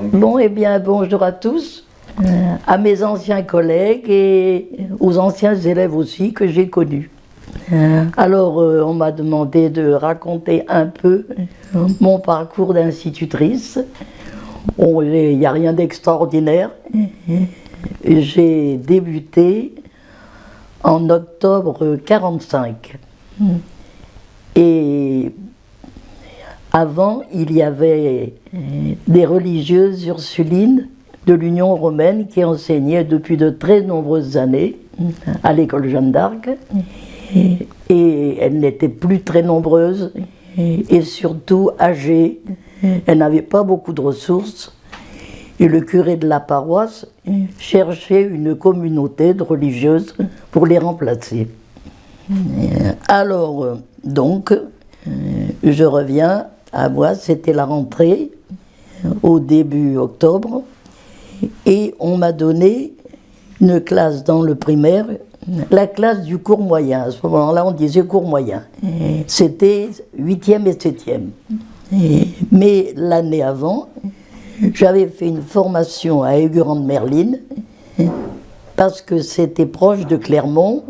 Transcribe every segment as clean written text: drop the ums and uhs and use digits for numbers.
Bon, eh bien, bonjour à tous, à mes anciens collègues et aux anciens élèves aussi que j'ai connus. Alors, on m'a demandé de raconter un peu mon parcours d'institutrice. Bon, il n'y a rien d'extraordinaire. J'ai débuté en octobre 1945. Et avant, il y avait des religieuses ursulines de l'Union romaine qui enseignaient depuis de très nombreuses années à l'école Jeanne d'Arc. Et elles n'étaient plus très nombreuses et surtout âgées. Elles n'avaient pas beaucoup de ressources. Et le curé de la paroisse cherchait une communauté de religieuses pour les remplacer. Alors, donc, je reviens à moi, c'était la rentrée au début octobre et on m'a donné une classe dans le primaire, la classe du cours moyen. À ce moment-là, on disait cours moyen. C'était 8e et 7e. Mais l'année avant, j'avais fait une formation à Aiguran-de-Merline parce que c'était proche de Clermont.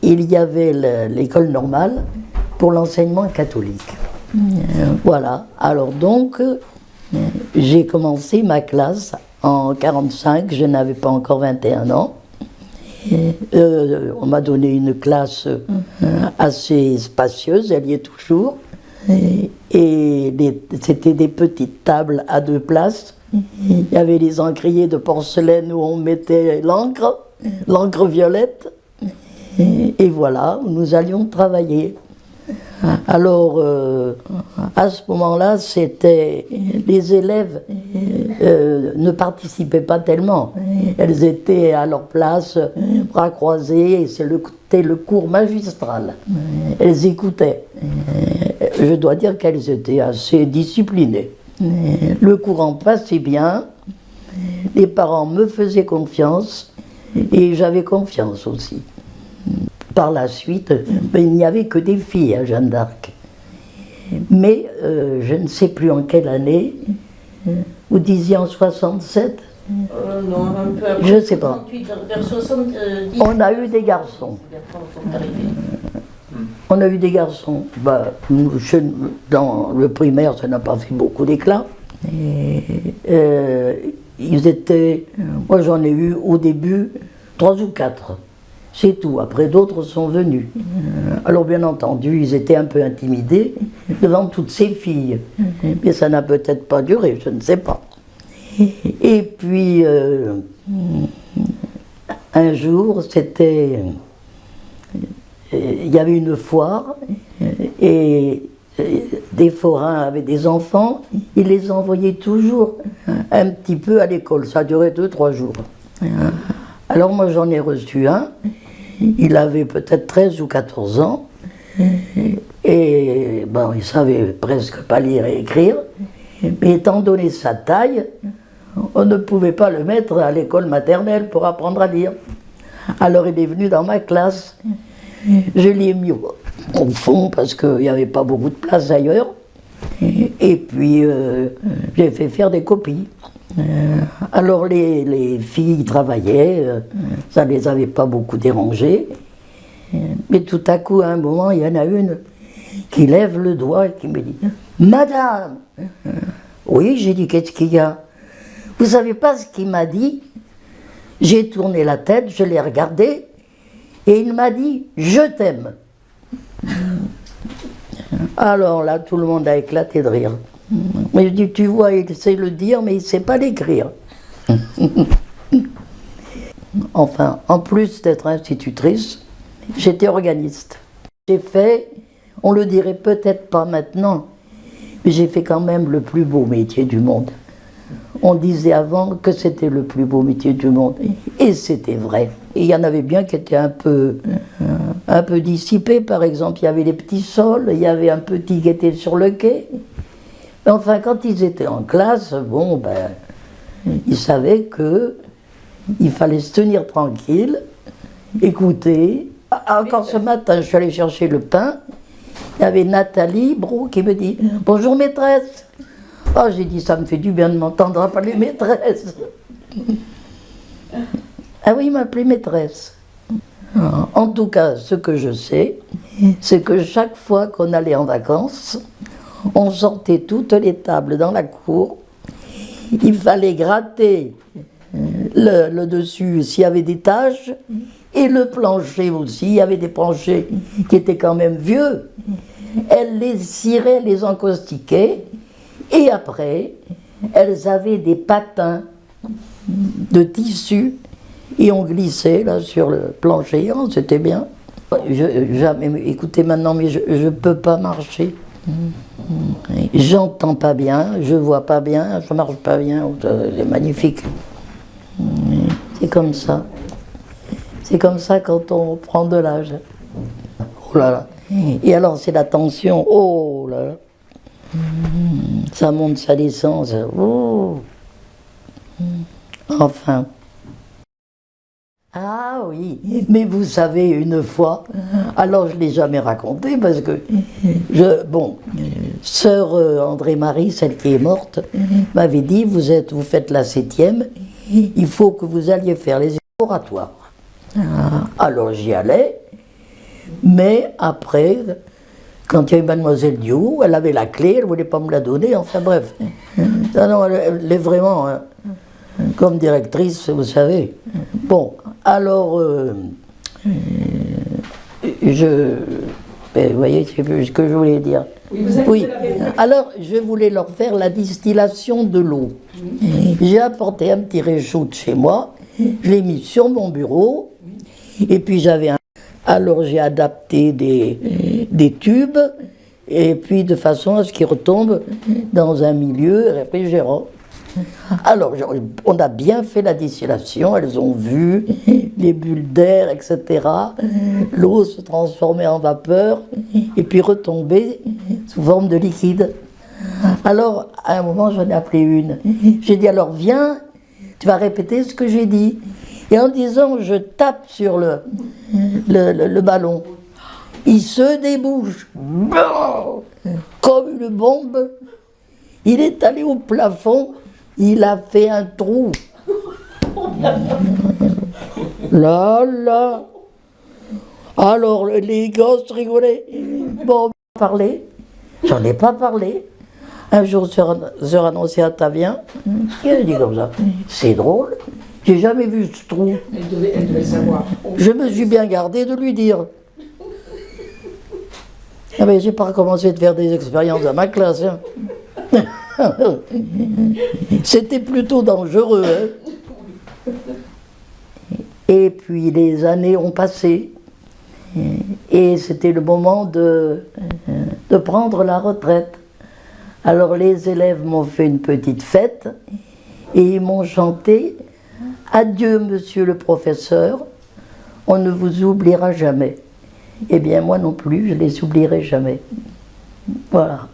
Il y avait l'école normale pour l'enseignement catholique. Voilà. Alors donc, j'ai commencé ma classe en 1945, je n'avais pas encore 21 ans. On m'a donné une classe assez spacieuse, elle y est toujours. Et c'était des petites tables à 2 places. Il y avait les encriers de porcelaine où on mettait l'encre violette. Et voilà, nous allions travailler. Alors, à ce moment-là, les élèves ne participaient pas tellement. Elles étaient à leur place, bras croisés, et c'était le cours magistral. Elles écoutaient. Je dois dire qu'elles étaient assez disciplinées. Le courant passait bien, les parents me faisaient confiance, et j'avais confiance aussi. Par la suite, il n'y avait que des filles à Jeanne d'Arc. Mais je ne sais plus en quelle année, vous disiez en 67 non, un peu après. Je ne sais pas. 68, vers 70. On a eu des garçons. On a eu des garçons. Dans le primaire, ça n'a pas fait beaucoup d'éclat. Ils étaient. Moi, j'en ai eu au début 3 ou 4. C'est tout. Après, d'autres sont venus. Alors, bien entendu, ils étaient un peu intimidés devant toutes ces filles. Mais ça n'a peut-être pas duré, je ne sais pas. Et puis, un jour, il y avait une foire, et des forains avaient des enfants, ils les envoyaient toujours un petit peu à l'école. Ça durait 2-3 jours. Alors moi, j'en ai reçu un. Il avait peut-être 13 ou 14 ans, et bon, il savait presque pas lire et écrire, mais étant donné sa taille, on ne pouvait pas le mettre à l'école maternelle pour apprendre à lire. Alors il est venu dans ma classe, je l'ai mis au fond parce qu'il n'y avait pas beaucoup de place ailleurs, et puis j'ai fait faire des copies. Alors les filles travaillaient, ça ne les avait pas beaucoup dérangées, mais tout à coup, à un moment, il y en a une qui lève le doigt et qui me dit « Madame !» Oui, j'ai dit « Qu'est-ce qu'il y a ?» Vous ne savez pas ce qu'il m'a dit? J'ai tourné la tête, je l'ai regardé, et il m'a dit « Je t'aime !» Alors là, tout le monde a éclaté de rire. Mais je dis, tu vois, il sait le dire, mais il ne sait pas l'écrire. Enfin, en plus d'être institutrice, j'étais organiste. J'ai fait, on le dirait peut-être pas maintenant, mais j'ai fait quand même le plus beau métier du monde. On disait avant que c'était le plus beau métier du monde, et c'était vrai. Et il y en avait bien qui étaient un peu dissipés, par exemple, il y avait les petits sols, il y avait un petit qui était sur le quai. Enfin, quand ils étaient en classe, bon, ils savaient qu'il fallait se tenir tranquille, écouter. Encore ce matin, je suis allée chercher le pain, il y avait Nathalie Brou qui me dit « Bonjour maîtresse !» Oh, j'ai dit, ça me fait du bien de m'entendre appeler maîtresse. Ah oui, il m'appelait maîtresse. En tout cas, ce que je sais, c'est que chaque fois qu'on allait en vacances, on sortait toutes les tables dans la cour. Il fallait gratter le dessus s'il y avait des taches, et le plancher aussi. Il y avait des planchers qui étaient quand même vieux. Elle les cirait, elle les encaustiquait, et après, elles avaient des patins de tissu, et on glissait là sur le plancher, oh, c'était bien. Écoutez maintenant, mais je ne peux pas marcher. J'entends pas bien, je vois pas bien, je marche pas bien, c'est magnifique. C'est comme ça. C'est comme ça quand on prend de l'âge. Oh là là. Et alors c'est la tension, oh là là. Ça monte, ça descend, ça... Oh. Enfin. Ah oui, mais vous savez, une fois, alors je ne l'ai jamais raconté parce que, sœur André-Marie, celle qui est morte, m'avait dit, vous faites la 7e, il faut que vous alliez faire les oratoires. Alors j'y allais, mais après, quand il y a eu Mademoiselle Diou, elle avait la clé, elle ne voulait pas me la donner, enfin bref. Non, elle est vraiment... comme directrice, vous savez. Bon, alors, vous voyez ce que je voulais dire. Oui, alors je voulais leur faire la distillation de l'eau. J'ai apporté un petit réchaud de chez moi, je l'ai mis sur mon bureau, et puis alors j'ai adapté des tubes, et puis de façon à ce qu'ils retombent dans un milieu réfrigérant. Alors, on a bien fait la distillation, elles ont vu les bulles d'air, etc. L'eau se transformait en vapeur et puis retombait sous forme de liquide. Alors, à un moment, j'en ai appelé une. J'ai dit, alors viens, tu vas répéter ce que j'ai dit. Et en disant, je tape sur le ballon. Il se débouche, comme une bombe. Il est allé au plafond. Il a fait un trou. Là, là. Alors, les gosses rigolaient. Bon, parler. J'en ai pas parlé. Un jour, sœur Annonciata vient. Elle dit comme ça. C'est drôle. J'ai jamais vu ce trou. Elle devait savoir. Je me suis bien gardé de lui dire. Ah mais j'ai pas recommencé de faire des expériences à ma classe. Hein. C'était plutôt dangereux. Hein. Et puis les années ont passé. Et c'était le moment de prendre la retraite. Alors les élèves m'ont fait une petite fête et ils m'ont chanté « Adieu, monsieur le professeur, on ne vous oubliera jamais ». Eh bien moi non plus, je ne les oublierai jamais. Voilà.